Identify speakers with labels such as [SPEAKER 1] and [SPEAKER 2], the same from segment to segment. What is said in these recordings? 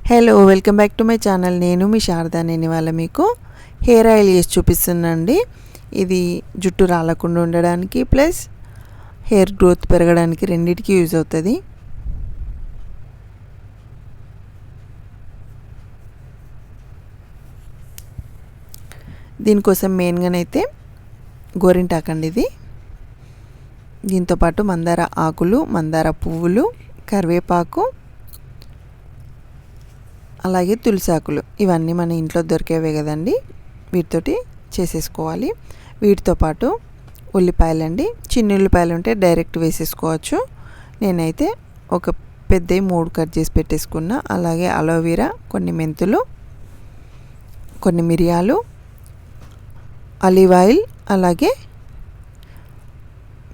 [SPEAKER 1] Hello, welcome back to my channel. నేను మీ శారదా. నేను ఇవాళ మీకు హెయిర్ ఆయిల్ చేసి చూపిస్తున్నానండి. ఇది జుట్టు రాలకుండా ఉండడానికి ప్లస్ హెయిర్ గ్రోత్ పెరగడానికి రెండింటికి యూజ్ అవుతుంది. దీనికోసం మెయిన్గానైతే గోరింటాకండి. ఇది దీంతోపాటు మందార ఆకులు, మందార పువ్వులు, కరివేపాకు, అలాగే తులసి ఆకులు, ఇవన్నీ మన ఇంట్లో దొరికేవే కదండి. వీటితోటి చేసేసుకోవాలి. వీటితో పాటు ఉల్లిపాయలండి. చిన్న ఉల్లిపాయలు ఉంటే డైరెక్ట్ వేసేసుకోవచ్చు. నేనైతే ఒక పెద్దవి 3 కట్ చేసి పెట్టేసుకున్నా. అలాగే అలోవెరా, కొన్ని మెంతులు, కొన్ని మిరియాలు, ఆలివ్ ఆయిల్, అలాగే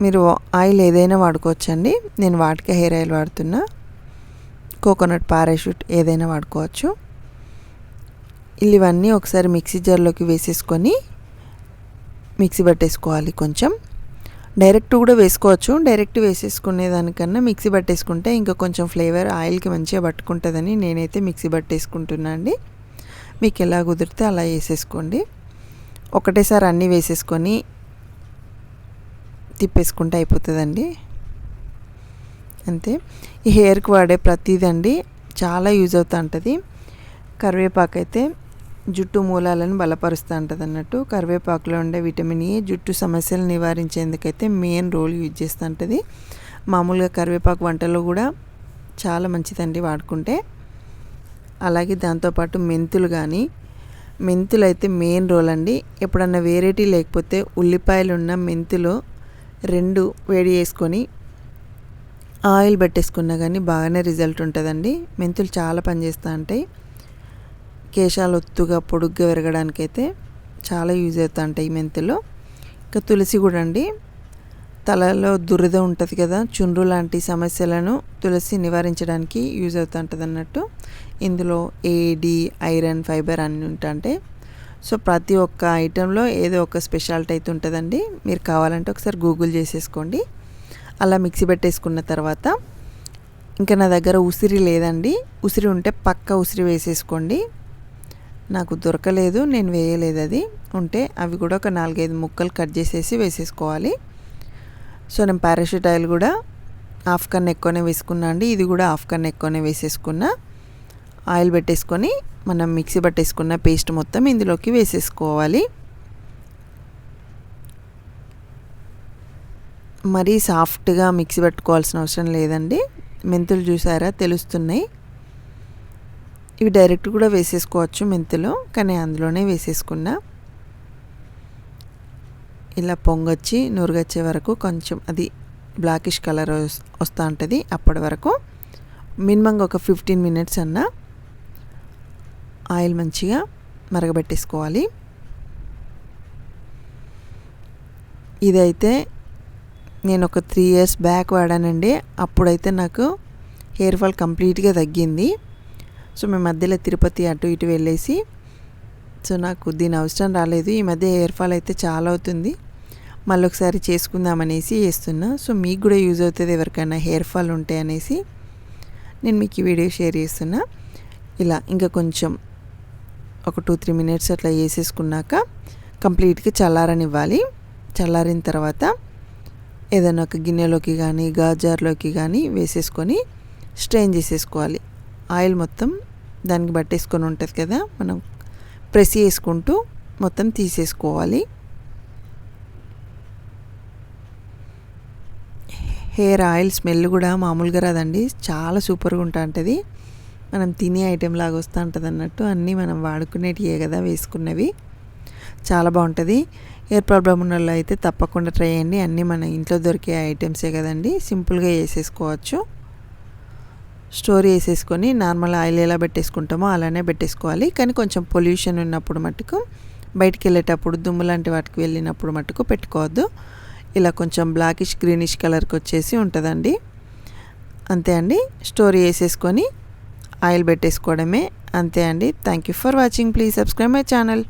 [SPEAKER 1] మీరు ఆయిల్ ఏదైనా వాడుకోవచ్చండి. నేను వాటికే హెయిర్ ఆయిల్ వాడుతున్నా. కోకోనట్ పారాషూట్ ఏదైనా వాడుకోవచ్చు. ఇవన్నీ ఒకసారి మిక్సీ జార్లోకి వేసేసుకొని మిక్సీ పట్టేసుకోవాలి. కొంచెం డైరెక్ట్ కూడా వేసుకోవచ్చు. డైరెక్ట్ వేసేసుకునే దానికన్నా మిక్సీ పట్టేసుకుంటే ఇంకా కొంచెం ఫ్లేవర్ ఆయిల్కి మంచిగా పట్టుకుంటుందని నేనైతే మిక్సీ పట్టేసుకుంటున్నా అండి. మీకు ఎలా కుదిరితే అలా వేసేసుకోండి. ఒకటేసారి అన్నీ వేసేసుకొని తిప్పేసుకుంటే అయిపోతుందండి. అంతే. ఈ హెయిర్కి వాడే ప్రతిదండి చాలా యూజ్ అవుతూ ఉంటుంది. కరివేపాకు అయితే జుట్టు మూలాలను బలపరుస్తూ ఉంటుంది అన్నట్టు. కరివేపాకులో ఉండే విటమిన్ ఏ జుట్టు సమస్యలు నివారించేందుకైతే మెయిన్ రోల్ యూజ్ చేస్తూ ఉంటుంది. మామూలుగా కరివేపాకు వంటలో కూడా చాలా మంచిదండి వాడుకుంటే. అలాగే దాంతోపాటు మెంతులు కానీ, మెంతులు అయితే మెయిన్ రోల్ అండి. ఎప్పుడన్నా వేరేటీ లేకపోతే ఉల్లిపాయలు ఉన్న మెంతులు 2 వేడి చేసుకొని ఆయిల్ పెట్టేసుకున్నా కానీ బాగానే రిజల్ట్ ఉంటుందండి. మెంతులు చాలా పనిచేస్తూ ఉంటాయి. కేశాలు ఒత్తుగా పొడుగ్గా పెరగడానికైతే చాలా యూజ్ అవుతూ ఉంటాయి ఈ మెంతులు. ఇంకా తులసి కూడా అండి. తలలో దురద ఉంటుంది కదా, చుండ్రు లాంటి సమస్యలను తులసి నివారించడానికి యూజ్ అవుతూ ఉంటుంది అన్నట్టు. ఇందులో ఏడి, ఐరన్, ఫైబర్ అన్నీ ఉంటాయి. సో ప్రతి ఒక్క ఐటెంలో ఏదో ఒక స్పెషాలిటీ అయితే ఉంటుందండి. మీరు కావాలంటే ఒకసారి గూగుల్ చేసేసుకోండి. అలా మిక్సీ పెట్టేసుకున్న తర్వాత ఇంకా నా దగ్గర ఉసిరి లేదండి. ఉసిరి ఉంటే పక్క ఉసిరి వేసేసుకోండి. నాకు దొరకలేదు, నేను వేయలేదు. అది ఉంటే అవి కూడా ఒక 4-5 ముక్కలు కట్ చేసేసి వేసేసుకోవాలి. సో నేను పారాషూట్ ఆయిల్ కూడా హాఫ్ కన్నా ఎక్కువనే వేసుకున్నా అండి. ఇది కూడా హాఫ్ కన్నా ఎక్కువనే వేసేసుకున్నా. ఆయిల్ పెట్టేసుకొని మనం మిక్సీ పట్టేసుకున్న పేస్ట్ మొత్తం ఇందులోకి వేసేసుకోవాలి. మరీ సాఫ్ట్గా మిక్సీ పెట్టుకోవాల్సిన అవసరం లేదండి. మెంతులు చూసారా తెలుస్తున్నాయి. ఇవి డైరెక్ట్ కూడా వేసేసుకోవచ్చు మెంతులు, కానీ అందులోనే వేసేసుకున్నా. ఇలా పొంగొచ్చి నురుగొచ్చే వరకు కొంచెం అది బ్లాకిష్ కలర్ వస్తూ ఉంటుంది. అప్పటి వరకు మినిమంగా ఒక 15 మినిట్స్ అన్నా ఆయిల్ మంచిగా మరగబెట్టేసుకోవాలి. ఇదైతే నేను ఒక 3 ఇయర్స్ బ్యాక్ వాడానండి. అప్పుడైతే నాకు హెయిర్ ఫాల్ కంప్లీట్గా తగ్గింది. సో మేము మధ్యలో తిరుపతి అటు ఇటు వెళ్ళేసి సో నాకు దీని అవసరం రాలేదు. ఈ మధ్య హెయిర్ ఫాల్ అయితే చాలా అవుతుంది. మళ్ళీ ఒకసారి చేసుకుందామనేసి చేస్తున్నా. సో మీకు కూడా యూజ్ అవుతుంది ఎవరికైనా హెయిర్ ఫాల్ ఉంటే అనేసి నేను మీకు ఈ వీడియో షేర్ చేస్తున్నా. ఇలా ఇంకా కొంచెం ఒక 2-3 మినిట్స్ అట్లా వేసేసుకున్నాక కంప్లీట్గా చల్లారనివ్వాలి. చల్లారిన తర్వాత ఏదైనా ఒక గిన్నెలోకి కానీ గాజార్లోకి కానీ వేసేసుకొని స్ట్రెయిన్ చేసేసుకోవాలి. ఆయిల్ మొత్తం దానికి పట్టేసుకొని ఉంటుంది కదా, మనం ప్రెస్ చేసుకుంటూ మొత్తం తీసేసుకోవాలి. హెయిర్ ఆయిల్ స్మెల్ కూడా మామూలుగా రాదండి. చాలా సూపర్గా ఉంటుంది. మనం తినే ఐటెం లాగా వస్తూ ఉంటుంది అన్నట్టు. అన్నీ మనం వాడుకునేటివే కదా వేసుకున్నవి. చాలా బాగుంటుంది. హెయిర్ ప్రాబ్లం ఉన్న వాళ్ళు అయితే తప్పకుండా ట్రై చేయండి. అన్నీ మన ఇంట్లో దొరికే ఐటమ్సే కదండి. సింపుల్గా వేసేసుకోవచ్చు. స్టోర్ వేసేసుకొని నార్మల్ ఆయిల్ ఎలా పెట్టేసుకుంటామో అలానే పెట్టేసుకోవాలి. కానీ కొంచెం పొల్యూషన్ ఉన్నప్పుడు మట్టుకు, బయటికి వెళ్ళేటప్పుడు దుమ్ము లాంటి వాటికి వెళ్ళినప్పుడు మట్టుకు పెట్టుకోవద్దు. ఇలా కొంచెం బ్లాకిష్ గ్రీనిష్ కలర్కి వచ్చేసి ఉంటుందండి. అంతే అండి. స్టోర్ వేసేసుకొని ఆయిల్ పెట్టేసుకోవడమే. అంతే అండి. Thank you for watching. Please subscribe my channel.